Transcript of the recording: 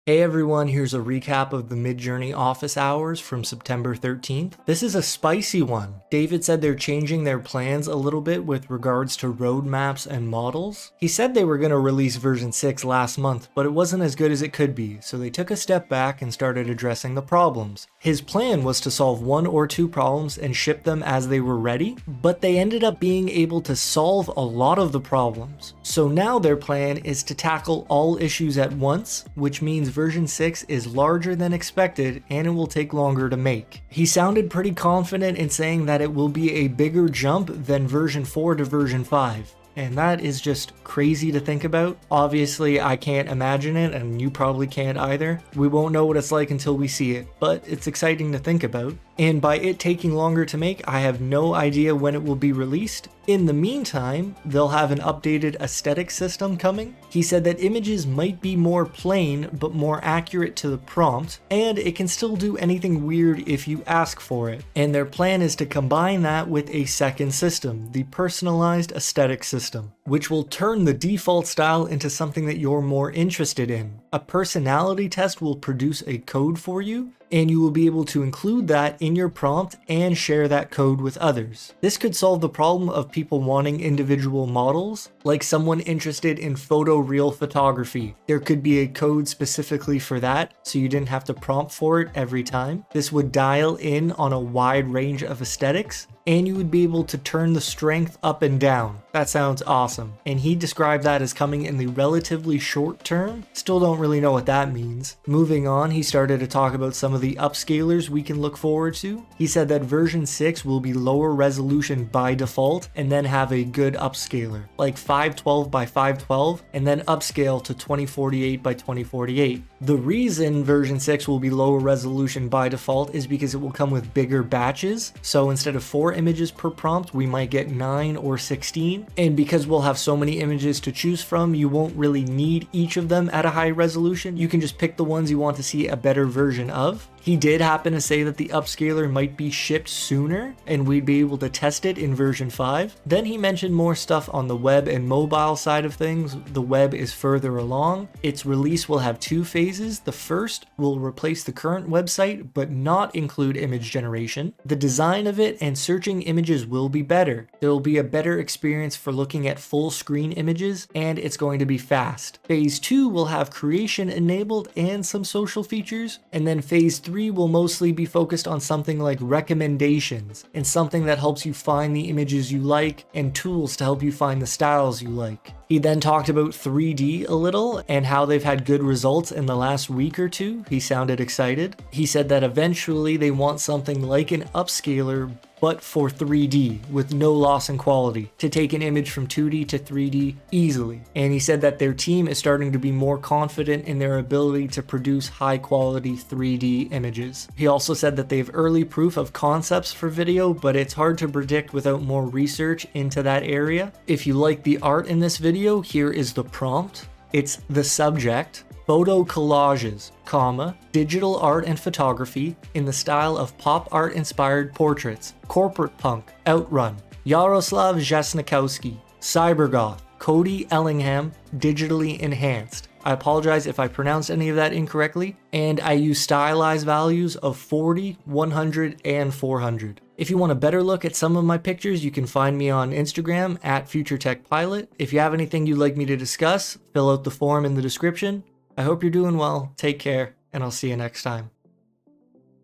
Hey everyone, here's a recap of the Midjourney Office Hours from September 13th. This is a spicy one. David said they're changing their plans a little bit with regards to roadmaps and models. He said they were going to release version 6 last month, but it wasn't as good as it could be, so they took a step back and started addressing the problems. His plan was to solve 1 or 2 problems and ship them as they were ready, but they ended up being able to solve a lot of the problems. So now their plan is to tackle all issues at once, which means version 6 is larger than expected and it will take longer to make. He sounded pretty confident in saying that it will be a bigger jump than version 4 to version 5. And that is just crazy to think about. Obviously, I can't imagine it, and you probably can't either. We won't know what it's like until we see it, but it's exciting to think about. And by it taking longer to make, I have no idea when it will be released. In the meantime, they'll have an updated aesthetic system coming. He said that images might be more plain, but more accurate to the prompt, and it can still do anything weird if you ask for it. And their plan is to combine that with a second system, the Personalised Aesthetics system, which will turn the default style into something that you're more interested in. A personality test will produce a code for you, and you will be able to include that in your prompt and share that code with others. This could solve the problem of people wanting individual models, like someone interested in photoreal photography. There could be a code specifically for that, so you didn't have to prompt for it every time. This would dial in on a wide range of aesthetics, and you would be able to turn the strength up and down. That sounds awesome. And he described that as coming in the relatively short term. Still don't really know what that means. Moving on, he started to talk about some of the upscalers we can look forward to. He said that version 6 will be lower resolution by default and then have a good upscaler, like 512 by 512 and then upscale to 2048 by 2048. The reason version 6 will be lower resolution by default is because it will come with bigger batches. So instead of 4 images per prompt, we might get 9 or 16. And because we'll have so many images to choose from, you won't really need each of them at a high resolution. You can just pick the ones you want to see a better version of. He did happen to say that the upscaler might be shipped sooner and we'd be able to test it in version 5. Then he mentioned more stuff on the web and mobile side of things. The web is further along. Its release will have 2 phases. The first will replace the current website but not include image generation. The design of it and searching images will be better. There will be a better experience for looking at full screen images, and it's going to be fast. Phase 2 will have creation enabled and some social features, and then phase 3 will mostly be focused on something like recommendations and something that helps you find the images you like and tools to help you find the styles you like. He then talked about 3D a little and how they've had good results in the last week or two. He sounded excited. He said that eventually they want something like an upscaler but for 3D with no loss in quality, to take an image from 2D to 3D easily. And he said that their team is starting to be more confident in their ability to produce high quality 3D images. He also said that they have early proof of concepts for video, but it's hard to predict without more research into that area. If you like the art in this video, here is the prompt. It's the subject, photo collages, digital art and photography in the style of pop art inspired portraits, corporate punk, outrun, Jarosław Jaśnikowski, cybergoth, Cody Ellingham, digitally enhanced. I apologize if I pronounced any of that incorrectly, and I use stylized values of 40, 100, and 400. If you want a better look at some of my pictures, you can find me on Instagram at FutureTechPilot. If you have anything you'd like me to discuss, fill out the form in the description. I hope you're doing well, take care, and I'll see you next time.